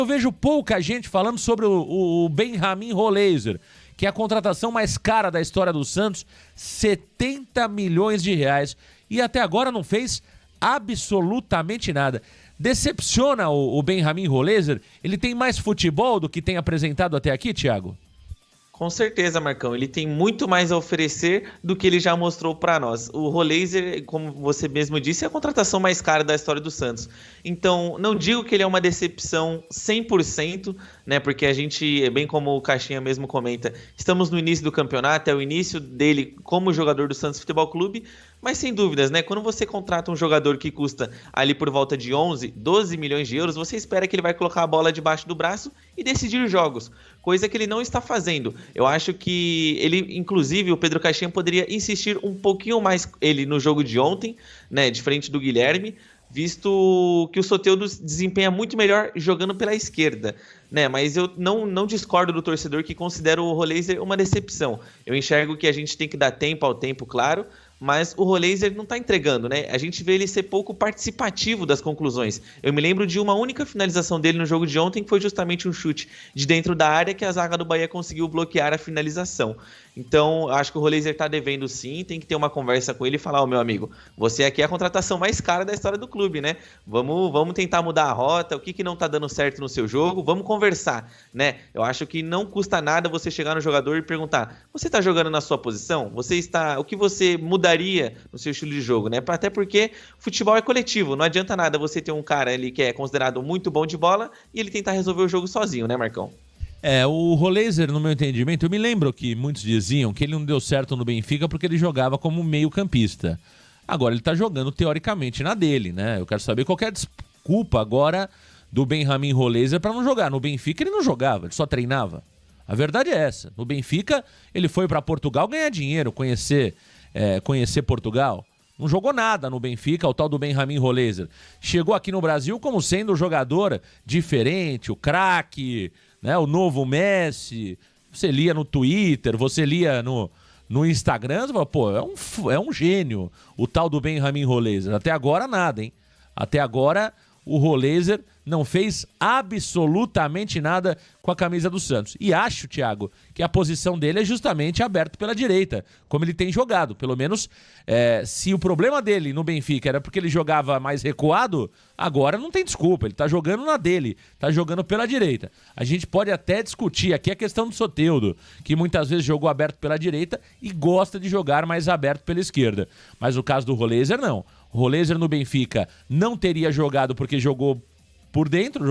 Eu vejo pouca gente falando sobre o Benjamin Roleiser, que é a contratação mais cara da história do Santos, 70 milhões de reais. E até agora não fez absolutamente nada. Decepciona o Benjamin Roleiser? Ele tem mais futebol do que tem apresentado até aqui, Thiago? Com certeza, Marcão. Ele tem muito mais a oferecer do que ele já mostrou para nós. O Roleiser, como você mesmo disse, é a contratação mais cara da história do Santos. Então, não digo que ele é uma decepção 100%, né? Porque a gente, bem como o Caixinha mesmo comenta, estamos no início do campeonato, é o início dele como jogador do Santos Futebol Clube. Mas sem dúvidas, né? Quando você contrata um jogador que custa ali por volta de 11, 12 milhões de euros, você espera que ele vai colocar a bola debaixo do braço e decidir jogos, coisa que ele não está fazendo. Eu acho que ele, inclusive, o Pedro Caixinha poderia insistir um pouquinho mais ele no jogo de ontem, né? De frente do Guilherme, visto que o Soteldo desempenha muito melhor jogando pela esquerda, né? Mas eu não discordo do torcedor que considera o Roleiser uma decepção. Eu enxergo que a gente tem que dar tempo ao tempo, claro, mas o Roleiser não está entregando, né? A gente vê ele ser pouco participativo das conclusões. Eu me lembro de uma única finalização dele no jogo de ontem, que foi justamente um chute de dentro da área que a zaga do Bahia conseguiu bloquear a finalização. Então, acho que o Roleiser está devendo sim, tem que ter uma conversa com ele e falar, meu amigo, você aqui é a contratação mais cara da história do clube, né? Vamos tentar mudar a rota, o que não está dando certo no seu jogo, vamos conversar, né? Eu acho que não custa nada você chegar no jogador e perguntar, você está jogando na sua posição? O que você mudaria no seu estilo de jogo, né? Até porque futebol é coletivo, não adianta nada você ter um cara ali que é considerado muito bom de bola e ele tentar resolver o jogo sozinho, né, Marcão? O Roleiser, no meu entendimento, eu me lembro que muitos diziam que ele não deu certo no Benfica porque ele jogava como meio-campista. Agora ele está jogando teoricamente na dele, né? Eu quero saber qual que é a desculpa agora do Benjamin Roleiser para não jogar. No Benfica ele não jogava, ele só treinava. A verdade é essa. No Benfica ele foi para Portugal ganhar dinheiro, conhecer Portugal. Não jogou nada no Benfica, o tal do Benjamin Roleiser. Chegou aqui no Brasil como sendo um jogador diferente, o craque, né, o novo Messi. Você lia no Twitter, você lia no Instagram, você fala, pô, é um gênio o tal do Benjamin Roleiser. Até agora nada, hein? Até agora o Roleiser não fez absolutamente nada com a camisa do Santos. E acho, Thiago, que a posição dele é justamente aberto pela direita, como ele tem jogado. Pelo menos, se o problema dele no Benfica era porque ele jogava mais recuado, agora não tem desculpa. Ele tá jogando na dele, tá jogando pela direita. A gente pode até discutir aqui a questão do Soteldo, que muitas vezes jogou aberto pela direita e gosta de jogar mais aberto pela esquerda. Mas o caso do Roleiser, não. O Roleiser no Benfica não teria jogado porque jogou por dentro,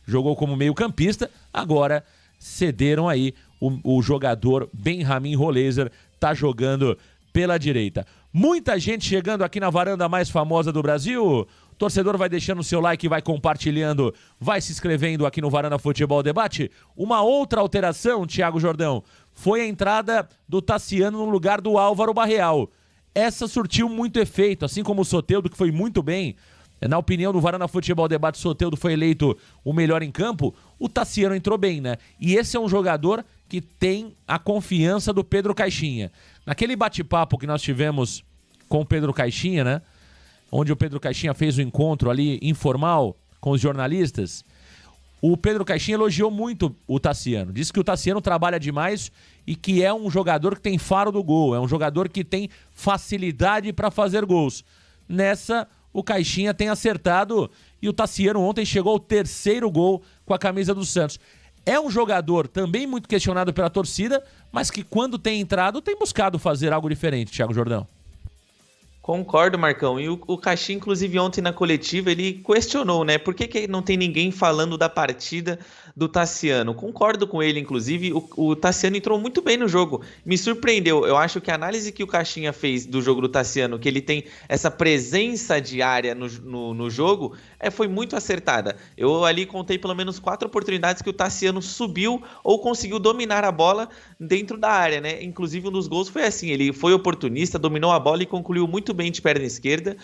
jogou como meio-campista. Agora cederam aí o jogador Benjamin Roleiser, tá jogando pela direita. Muita gente chegando aqui na varanda mais famosa do Brasil. O torcedor vai deixando o seu like, vai compartilhando, vai se inscrevendo aqui no Varanda Futebol Debate. Uma outra alteração, Thiago Jordão, foi a entrada do Tassiano no lugar do Álvaro Barreal. Essa surtiu muito efeito, assim como o Soteldo, que foi muito bem. Na opinião do Varanda Futebol Debate, o Soteldo foi eleito o melhor em campo. O Tassiano entrou bem, né? E esse é um jogador que tem a confiança do Pedro Caixinha. Naquele bate-papo que nós tivemos com o Pedro Caixinha, né? Onde o Pedro Caixinha fez um encontro ali informal com os jornalistas, o Pedro Caixinha elogiou muito o Tassiano. Disse que o Tassiano trabalha demais e que é um jogador que tem faro do gol. É um jogador que tem facilidade para fazer gols. Nessa, o Caixinha tem acertado e o Tassiano ontem chegou ao 3º gol com a camisa do Santos. É um jogador também muito questionado pela torcida, mas que quando tem entrado tem buscado fazer algo diferente, Thiago Jordão. Concordo, Marcão. E o Caixinha, inclusive, ontem na coletiva, ele questionou, né? Por que não tem ninguém falando da partida do Tassiano? Concordo com ele, inclusive. O Tassiano entrou muito bem no jogo. Me surpreendeu. Eu acho que a análise que o Caixinha fez do jogo do Tassiano, que ele tem essa presença diária no jogo, foi muito acertada. Eu ali contei pelo menos 4 oportunidades que o Tassiano subiu ou conseguiu dominar a bola dentro da área, né? Inclusive, um dos gols foi assim. Ele foi oportunista, dominou a bola e concluiu muito bem de perna esquerda,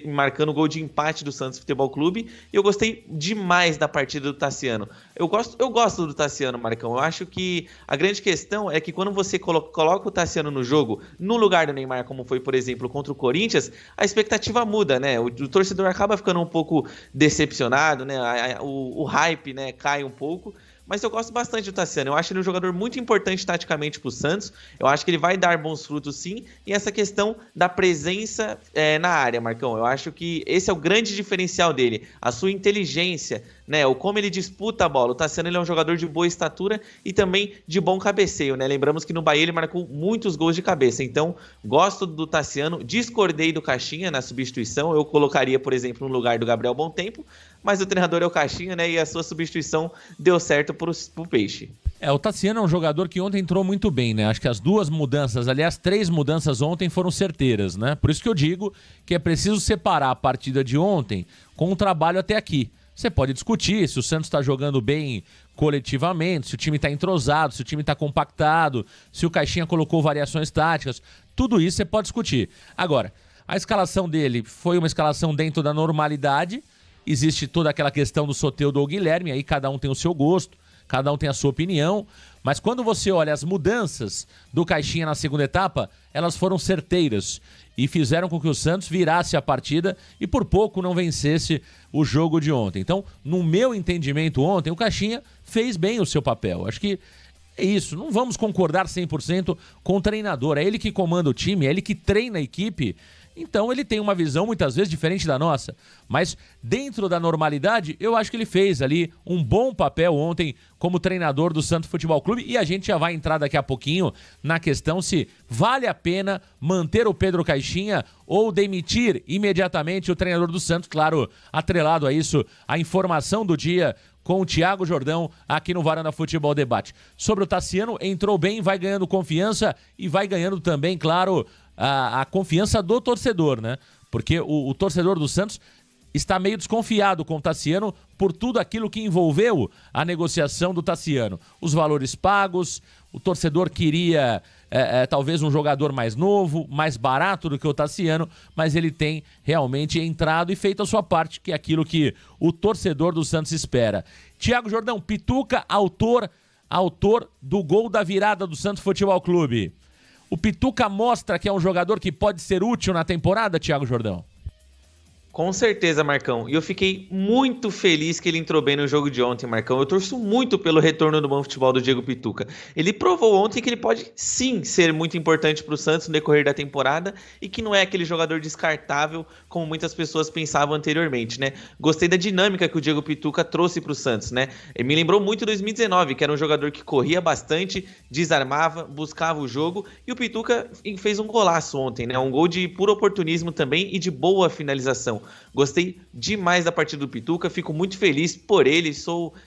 marcando o gol de empate do Santos Futebol Clube. E eu gostei demais da partida do Tassiano. Eu gosto do Tassiano, Marcão. Eu acho que a grande questão é que quando você coloca o Tassiano no jogo, no lugar do Neymar, como foi, por exemplo, contra o Corinthians, a expectativa muda, né? O torcedor acaba ficando um pouco decepcionado, né? O hype, né, cai um pouco. Mas eu gosto bastante do Tassiano. Eu acho ele um jogador muito importante taticamente para o Santos. Eu acho que ele vai dar bons frutos, sim. E essa questão da presença na área, Marcão. Eu acho que esse é o grande diferencial dele. A sua inteligência, né? O como ele disputa a bola. O Tassiano, ele é um jogador de boa estatura e também de bom cabeceio, né? Lembramos que no Bahia ele marcou muitos gols de cabeça. Então, gosto do Tassiano. Discordei do Caixinha na substituição. Eu colocaria, por exemplo, no lugar do Gabriel Bontempo. Mas o treinador é o Caixinha, né? E a sua substituição deu certo pro Peixe. O Tassiano é um jogador que ontem entrou muito bem, né? Acho que as 2 mudanças, aliás, 3 mudanças ontem foram certeiras, né? Por isso que eu digo que é preciso separar a partida de ontem com o trabalho até aqui. Você pode discutir se o Santos está jogando bem coletivamente, se o time está entrosado, se o time está compactado, se o Caixinha colocou variações táticas. Tudo isso você pode discutir. Agora, a escalação dele foi uma escalação dentro da normalidade. Existe toda aquela questão do Soteldo ou Guilherme, aí cada um tem o seu gosto, cada um tem a sua opinião, mas quando você olha as mudanças do Caixinha na segunda etapa, elas foram certeiras e fizeram com que o Santos virasse a partida e por pouco não vencesse o jogo de ontem. Então, no meu entendimento ontem, o Caixinha fez bem o seu papel. Acho que é isso, não vamos concordar 100% com o treinador, é ele que comanda o time, é ele que treina a equipe. Então ele tem uma visão muitas vezes diferente da nossa, mas dentro da normalidade eu acho que ele fez ali um bom papel ontem como treinador do Santos Futebol Clube e a gente já vai entrar daqui a pouquinho na questão se vale a pena manter o Pedro Caixinha ou demitir imediatamente o treinador do Santos, claro, atrelado a isso, a informação do dia com o Thiago Jordão aqui no Varanda Futebol Debate. Sobre o Tassiano, entrou bem, vai ganhando confiança e vai ganhando também, claro, a confiança do torcedor, né? Porque o torcedor do Santos está meio desconfiado com o Tassiano por tudo aquilo que envolveu a negociação do Tassiano. Os valores pagos, o torcedor queria talvez um jogador mais novo, mais barato do que o Tassiano, mas ele tem realmente entrado e feito a sua parte, que é aquilo que o torcedor do Santos espera. Thiago Jordão, Pituca, autor do gol da virada do Santos Futebol Clube. O Pituca mostra que é um jogador que pode ser útil na temporada, Thiago Jordão? Com certeza, Marcão. E eu fiquei muito feliz que ele entrou bem no jogo de ontem, Marcão. Eu torço muito pelo retorno do bom futebol do Diego Pituca. Ele provou ontem que ele pode, sim, ser muito importante para o Santos no decorrer da temporada e que não é aquele jogador descartável como muitas pessoas pensavam anteriormente, né? Gostei da dinâmica que o Diego Pituca trouxe para o Santos, né? Ele me lembrou muito 2019, que era um jogador que corria bastante, desarmava, buscava o jogo, e o Pituca fez um golaço ontem, né? Um gol de puro oportunismo também e de boa finalização. Gostei demais da partida do Pituca, fico muito feliz por ele,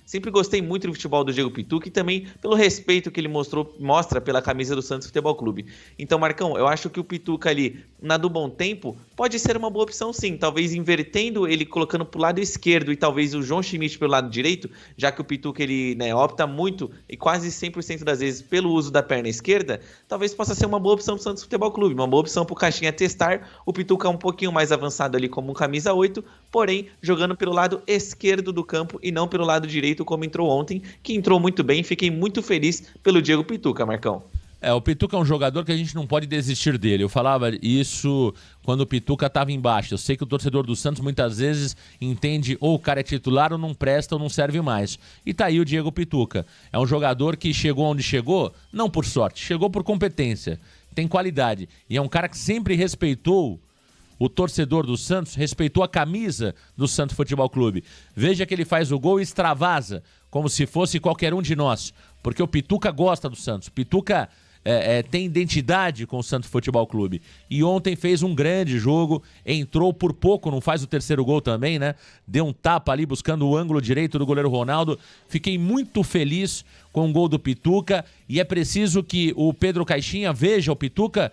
sempre gostei muito do futebol do Diego Pituca e também pelo respeito que ele mostra pela camisa do Santos Futebol Clube. Então, Marcão, eu acho que o Pituca ali, na do Bom Tempo, pode ser uma boa opção sim, talvez invertendo ele, colocando pro lado esquerdo e talvez o João Schmidt pelo lado direito, já que o Pituca ele, né, opta muito e quase 100% das vezes pelo uso da perna esquerda, talvez possa ser uma boa opção pro Santos Futebol Clube, uma boa opção pro Caixinha testar. O Pituca é um pouquinho mais avançado ali como um camisa 8, porém jogando pelo lado esquerdo do campo e não pelo lado direito como entrou ontem, que entrou muito bem. Fiquei muito feliz pelo Diego Pituca, Marcão. O Pituca é um jogador que a gente não pode desistir dele. Eu falava isso quando o Pituca estava embaixo. Eu sei que o torcedor do Santos muitas vezes entende ou o cara é titular ou não presta ou não serve mais. E tá aí o Diego Pituca. É um jogador que chegou onde chegou, não por sorte, chegou por competência, tem qualidade. E é um cara que sempre respeitou o torcedor do Santos, respeitou a camisa do Santos Futebol Clube. Veja que ele faz o gol e extravasa, como se fosse qualquer um de nós. Porque o Pituca gosta do Santos. O Pituca tem identidade com o Santos Futebol Clube. E ontem fez um grande jogo, entrou por pouco, não faz o terceiro gol também, né? Deu um tapa ali buscando o ângulo direito do goleiro Ronaldo. Fiquei muito feliz com o gol do Pituca e é preciso que o Pedro Caixinha veja o Pituca.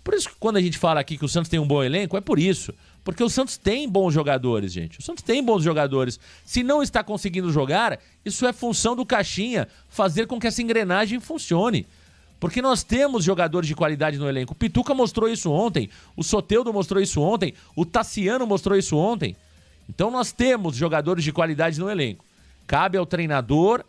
Por isso que quando a gente fala aqui que o Santos tem um bom elenco, é por isso. Porque o Santos tem bons jogadores, gente. O Santos tem bons jogadores. Se não está conseguindo jogar, isso é função do Caixinha fazer com que essa engrenagem funcione. Porque nós temos jogadores de qualidade no elenco. O Pituca mostrou isso ontem, o Soteldo mostrou isso ontem, o Tassiano mostrou isso ontem. Então nós temos jogadores de qualidade no elenco. Cabe ao treinador,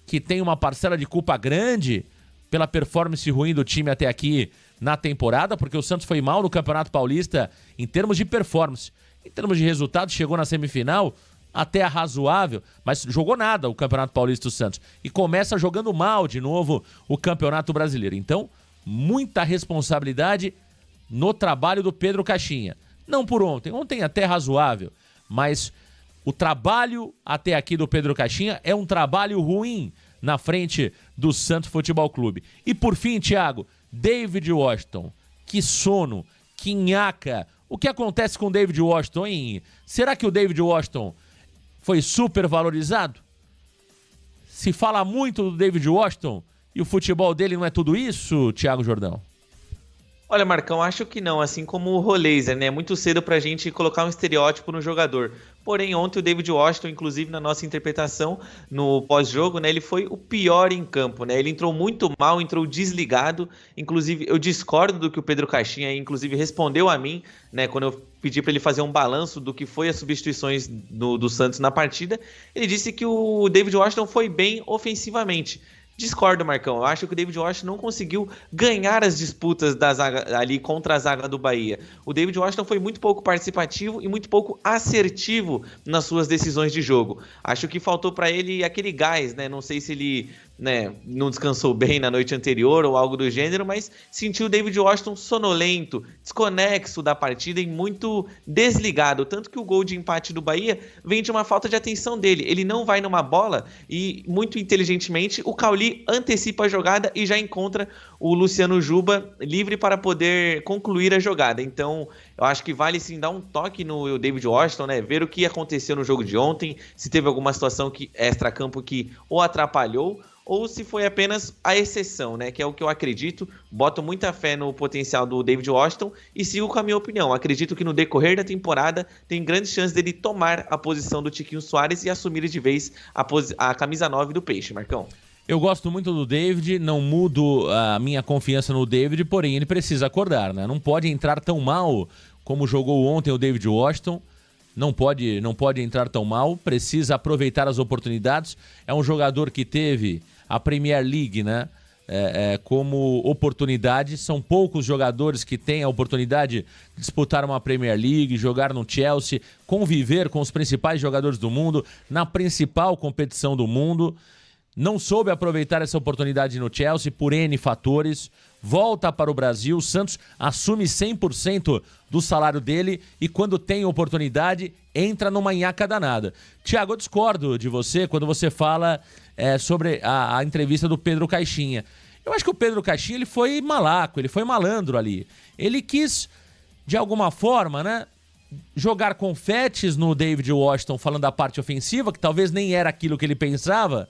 que tem uma parcela de culpa grande pela performance ruim do time até aqui na temporada, porque o Santos foi mal no Campeonato Paulista em termos de performance. Em termos de resultado, chegou na semifinal até razoável, mas jogou nada o Campeonato Paulista do Santos. E começa jogando mal de novo o Campeonato Brasileiro. Então, muita responsabilidade no trabalho do Pedro Caixinha. Não por ontem, ontem até razoável, mas o trabalho até aqui do Pedro Caixinha é um trabalho ruim na frente do Santos Futebol Clube. E por fim, Thiago, David Washington, que sono, que nhaca. O que acontece com o David Washington, hein? Será que o David Washington foi super valorizado? Se fala muito do David Washington e o futebol dele não é tudo isso, Thiago Jordão? Olha, Marcão, acho que não, assim como o Roleiser, né? É muito cedo pra gente colocar um estereótipo no jogador. Porém, ontem o David Washington, inclusive na nossa interpretação no pós-jogo, né? Ele foi o pior em campo, né? Ele entrou muito mal, entrou desligado. Inclusive, eu discordo do que o Pedro Caixinha, inclusive, respondeu a mim, né? Quando eu pedi para ele fazer um balanço do que foi as substituições do Santos na partida. Ele disse que o David Washington foi bem ofensivamente. Discordo, Marcão. Eu acho que o David Washington não conseguiu ganhar as disputas da zaga, ali contra a zaga do Bahia. O David Washington foi muito pouco participativo e muito pouco assertivo nas suas decisões de jogo. Acho que faltou para ele aquele gás, né? Não sei se ele, né, não descansou bem na noite anterior ou algo do gênero, mas sentiu o David Washington sonolento, desconexo da partida e muito desligado. Tanto que o gol de empate do Bahia vem de uma falta de atenção dele. Ele não vai numa bola e, muito inteligentemente, o Cauli antecipa a jogada e já encontra o Luciano Juba livre para poder concluir a jogada. Então, eu acho que vale sim dar um toque no David Washington, né? Ver o que aconteceu no jogo de ontem, se teve alguma situação extra-campo que o atrapalhou, ou se foi apenas a exceção, né? Que é o que eu acredito. Boto muita fé no potencial do David Washington e sigo com a minha opinião. Acredito que no decorrer da temporada tem grandes chances dele tomar a posição do Tiquinho Soares e assumir de vez a camisa 9 do Peixe, Marcão. Eu gosto muito do David, não mudo a minha confiança no David, porém ele precisa acordar, né? Não pode entrar tão mal como jogou ontem o David Washington. Não pode entrar tão mal, precisa aproveitar as oportunidades. É um jogador que teve a Premier League, né? Como oportunidade. São poucos jogadores que têm a oportunidade de disputar uma Premier League, jogar no Chelsea, conviver com os principais jogadores do mundo, na principal competição do mundo. Não soube aproveitar essa oportunidade no Chelsea por N fatores, volta para o Brasil, o Santos assume 100% do salário dele e quando tem oportunidade, entra numa nhaca danada. Thiago, eu discordo de você quando você fala sobre a entrevista do Pedro Caixinha. Eu acho que o Pedro Caixinha ele foi malaco, ele foi malandro ali. Ele quis, de alguma forma, né, jogar confetes no David Washington falando da parte ofensiva, que talvez nem era aquilo que ele pensava,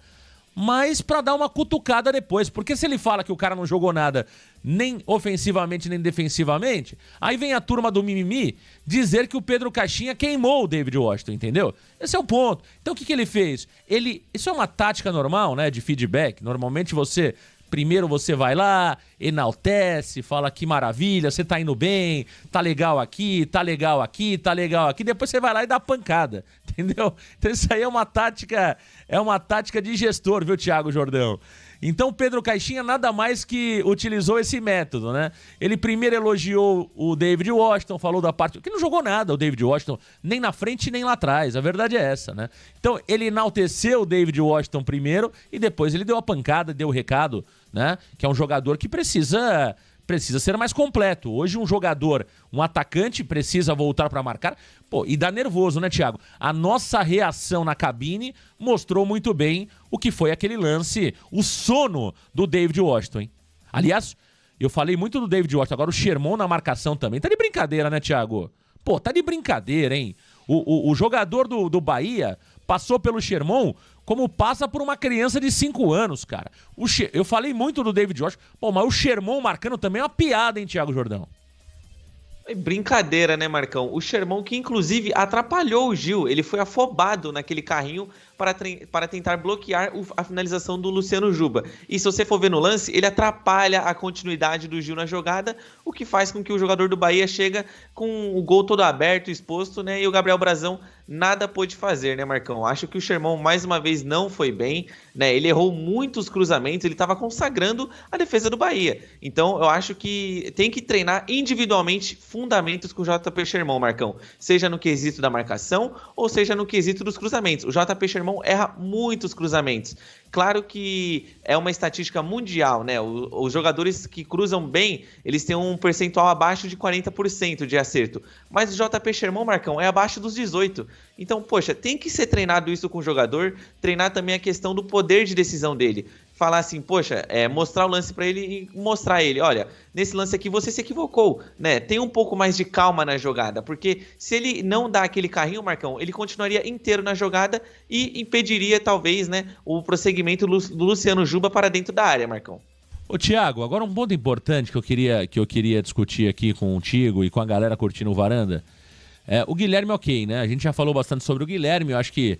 mas pra dar uma cutucada depois, porque se ele fala que o cara não jogou nada nem ofensivamente nem defensivamente, aí vem a turma do mimimi dizer que o Pedro Caixinha queimou o David Washington, entendeu? Esse é o ponto. Então o que ele fez? Isso é uma tática normal, né, de feedback. Normalmente primeiro você vai lá, enaltece, fala que maravilha, você tá indo bem, tá legal aqui, tá legal aqui, tá legal aqui. Depois você vai lá e dá pancada, entendeu? Então isso aí é uma tática de gestor, viu, Thiago Jordão? Então o Pedro Caixinha nada mais que utilizou esse método, né? Ele primeiro elogiou o David Washington, falou da parte... que não jogou nada o David Washington, nem na frente nem lá atrás, a verdade é essa, né? Então ele enalteceu o David Washington primeiro e depois ele deu a pancada, deu o recado, né? Que é um jogador que precisa ser mais completo. Hoje um jogador, um atacante precisa voltar para marcar. Pô, e dá nervoso, né, Thiago? A nossa reação na cabine mostrou muito bem o que foi aquele lance, o sono do David Washington, hein? Aliás, eu falei muito do David Washington, agora o Sherman na marcação também. Tá de brincadeira, né, Thiago? Pô, tá de brincadeira, hein? O jogador do Bahia passou pelo Sherman como passa por uma criança de 5 anos, cara. Eu falei muito do David Washington, pô, mas o Sherman marcando também é uma piada, hein, Thiago Jordão? Brincadeira, né, Marcão? O Sherman que inclusive atrapalhou o Gil, ele foi afobado naquele carrinho para tentar bloquear a finalização do Luciano Juba. E se você for ver no lance, ele atrapalha a continuidade do Gil na jogada, o que faz com que o jogador do Bahia chega com o gol todo aberto, exposto, né? E o Gabriel Brazão nada pôde fazer, né, Marcão? Acho que o Sherman mais uma vez não foi bem, né? Ele errou muitos cruzamentos, ele estava consagrando a defesa do Bahia. Então, eu acho que tem que treinar individualmente fundamentos com o JP Sherman, Marcão. Seja no quesito da marcação ou seja no quesito dos cruzamentos. O JP Sherman erra muitos cruzamentos. Claro que é uma estatística mundial, né? Os jogadores que cruzam bem, eles têm um percentual abaixo de 40% de acerto. Mas o JP Sherman, Marcão, é abaixo dos 18%. Então, poxa, tem que ser treinado isso com o jogador, treinar também a questão do poder de decisão dele. Falar assim, poxa, mostrar o lance para ele e mostrar a ele, olha, nesse lance aqui você se equivocou, né? Tem um pouco mais de calma na jogada, porque se ele não dá aquele carrinho, Marcão, ele continuaria inteiro na jogada e impediria, talvez, né, o prosseguimento do Luciano Juba para dentro da área, Marcão. Ô, Thiago, agora um ponto importante que eu queria discutir aqui contigo e com a galera curtindo o Varanda. O Guilherme, ok, né? A gente já falou bastante sobre o Guilherme, eu acho que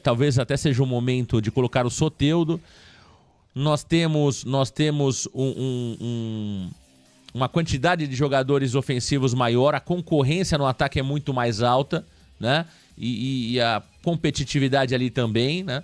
talvez até seja o momento de colocar o Soteldo. Nós temos uma quantidade de jogadores ofensivos maior, a concorrência no ataque é muito mais alta, né? E a competitividade ali também, né?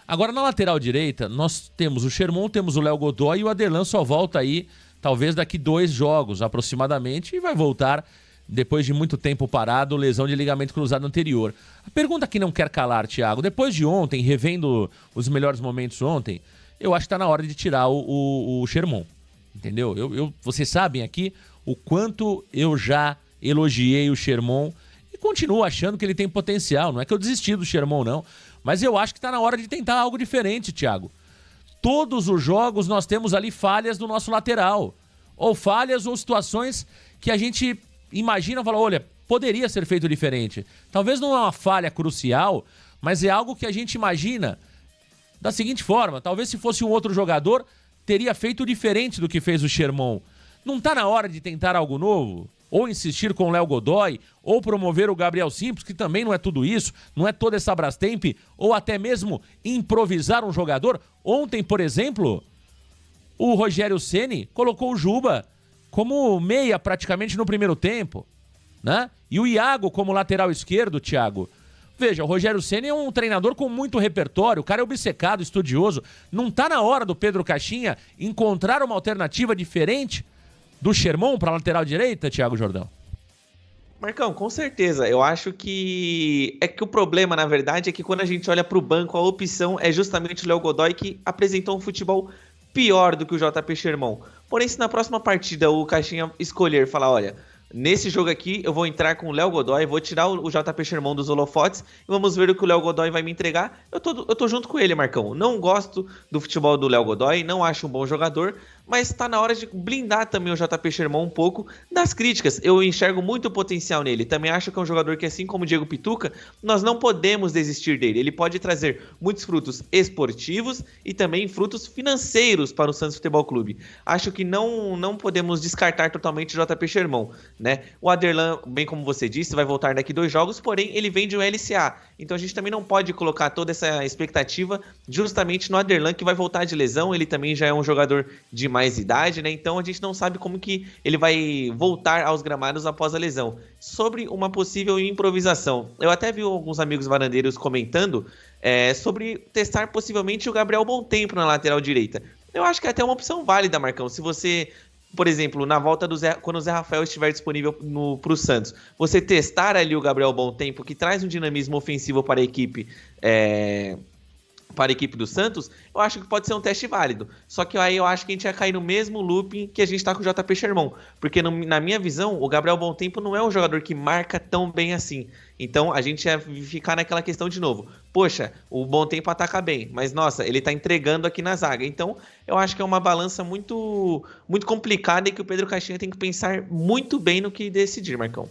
Agora, na lateral direita, nós temos o Sherman, temos o Léo Godoy e o Aderlan só volta aí, talvez daqui 2 jogos aproximadamente, e vai voltar depois de muito tempo parado, lesão de ligamento cruzado anterior. A pergunta que não quer calar, Thiago, depois de ontem, revendo os melhores momentos ontem, eu acho que está na hora de tirar o Sherman, entendeu? Vocês sabem aqui o quanto eu já elogiei o Sherman e continuo achando que ele tem potencial. Não é que eu desisti do Sherman, não, mas eu acho que está na hora de tentar algo diferente, Thiago. Todos os jogos nós temos ali falhas do nosso lateral, ou falhas ou situações que a gente imagina e fala, olha, poderia ser feito diferente. Talvez não é uma falha crucial, mas é algo que a gente imagina da seguinte forma, talvez se fosse um outro jogador, teria feito diferente do que fez o Sherman. Não está na hora de tentar algo novo? Ou insistir com o Léo Godoy, ou promover o Gabriel Simples, que também não é tudo isso, não é toda essa Brastemp, ou até mesmo improvisar um jogador. Ontem, por exemplo, o Rogério Ceni colocou o Juba como meia praticamente no primeiro tempo, né? E o Iago como lateral esquerdo, Thiago. Veja, o Rogério Ceni é um treinador com muito repertório, o cara é obcecado, estudioso. Não tá na hora do Pedro Caixinha encontrar uma alternativa diferente do Sherman para a lateral direita, Thiago Jordão? Marcão, com certeza. Eu acho que o problema, na verdade, é que quando a gente olha para o banco, a opção é justamente o Léo Godoy, que apresentou um futebol pior do que o JP Sherman. Porém, se na próxima partida o Caixinha escolher falar, olha, nesse jogo aqui eu vou entrar com o Léo Godoy, vou tirar o JP Sherman dos holofotes e vamos ver o que o Léo Godoy vai me entregar. Eu tô junto com ele, Marcão. Não gosto do futebol do Léo Godoy, não acho um bom jogador, mas tá na hora de blindar também o JP Sherman um pouco das críticas. Eu enxergo muito potencial nele. Também acho que é um jogador que, assim como o Diego Pituca, nós não podemos desistir dele. Ele pode trazer muitos frutos esportivos e também frutos financeiros para o Santos Futebol Clube. Acho que não podemos descartar totalmente o JP Sherman, né? O Aderlan, bem como você disse, vai voltar daqui 2 jogos, porém ele vem de um LCA. Então a gente também não pode colocar toda essa expectativa justamente no Aderlan, que vai voltar de lesão. Ele também já é um jogador de mais idade, né? Então a gente não sabe como que ele vai voltar aos gramados após a lesão. Sobre uma possível improvisação, eu até vi alguns amigos varandeiros comentando sobre testar possivelmente o Gabriel Bontempo na lateral direita. Eu acho que é até uma opção válida, Marcão. Se você, por exemplo, na volta do Zé, quando o Zé Rafael estiver disponível para o Santos, você testar ali o Gabriel Bontempo, que traz um dinamismo ofensivo para a equipe do Santos, eu acho que pode ser um teste válido. Só que aí eu acho que a gente ia cair no mesmo looping que a gente tá com o JP Sherman. Porque na minha visão, o Gabriel Bontempo não é um jogador que marca tão bem assim. Então a gente ia ficar naquela questão de novo. Poxa, o Bontempo ataca bem, mas nossa, ele tá entregando aqui na zaga. Então eu acho que é uma balança muito, muito complicada e que o Pedro Caixinha tem que pensar muito bem no que decidir, Marcão.